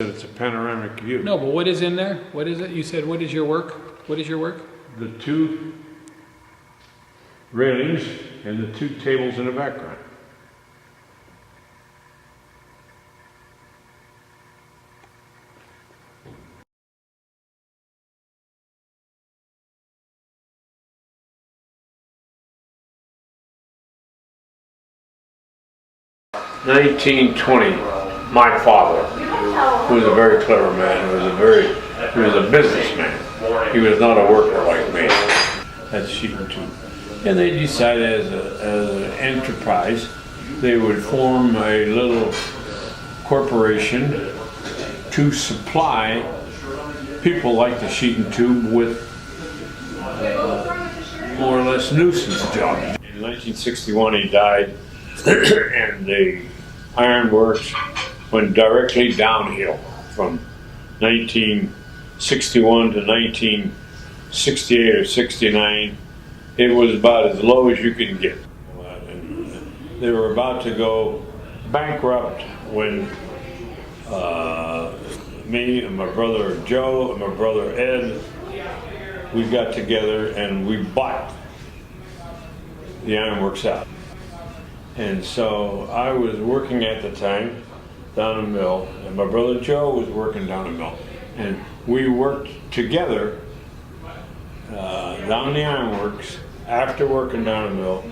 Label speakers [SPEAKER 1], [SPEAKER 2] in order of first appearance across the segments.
[SPEAKER 1] It's a panoramic view.
[SPEAKER 2] No, but what is in there? What is it? You said, what is your work? What is your work?
[SPEAKER 1] The two railings and the two tables in the background. (1920). My father, who was a very clever man, he was a businessman. He was not a worker like me. That's sheet and tube. And they decided as an enterprise, they would form a little corporation to supply people like the sheet and tube with more or less nuisance jobs. In 1961 he died, and the ironworks went directly downhill from 1961 to 1968 or 69. It was about as low as you can get. They were about to go bankrupt when me and my brother Joe and my brother Ed, we got together and we bought the ironworks out. And so I was working at the time down a mill, and my brother Joe was working down a mill. And we worked together down the ironworks after working down a mill.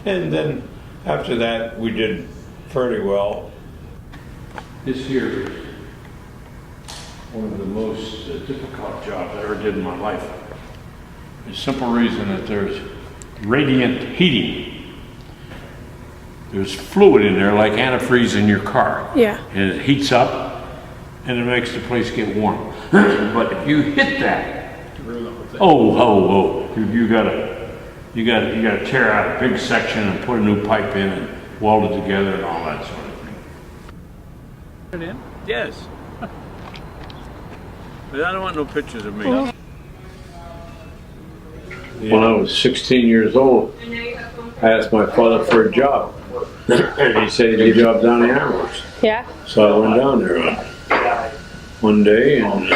[SPEAKER 1] And then after that, we did fairly well. This here is one of the most difficult jobs I ever did in my life. The simple reason that there's radiant heating. There's fluid in there like antifreeze in your car.
[SPEAKER 3] Yeah.
[SPEAKER 1] And it heats up and it makes the place get warm. But if you hit that, you gotta tear out a big section and put a new pipe in and weld it together and all that sort of thing.
[SPEAKER 2] Put it in?
[SPEAKER 1] Yes. But I don't want no pictures of me. When I was 16 years old, I asked my father for a job. And he said he'd get a job down the ironworks.
[SPEAKER 3] Yeah.
[SPEAKER 1] So I went down there one day and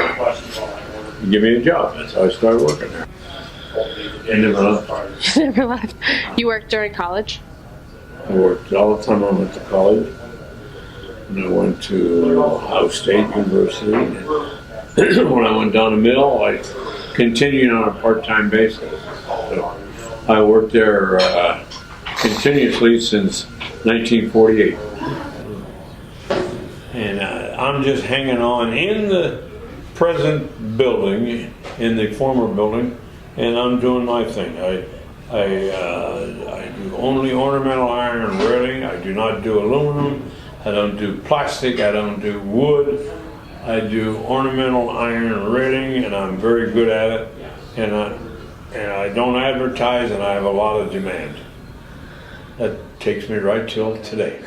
[SPEAKER 1] he gave me a job. That's how I started working there. And never left.
[SPEAKER 3] Never left. You worked during college?
[SPEAKER 1] I worked all the time I went to college. And I went to Ohio State University. And when I went down the mill, I continued on a part-time basis. So I worked there continuously since 1948. And I'm just hanging on in the present building, in the former building, and I'm doing my thing. I do only ornamental iron and railing. I do not do aluminum. I don't do plastic. I don't do wood. I do ornamental iron and railing, and I'm very good at it. And I don't advertise, and I have a lot of demand. That takes me right till today.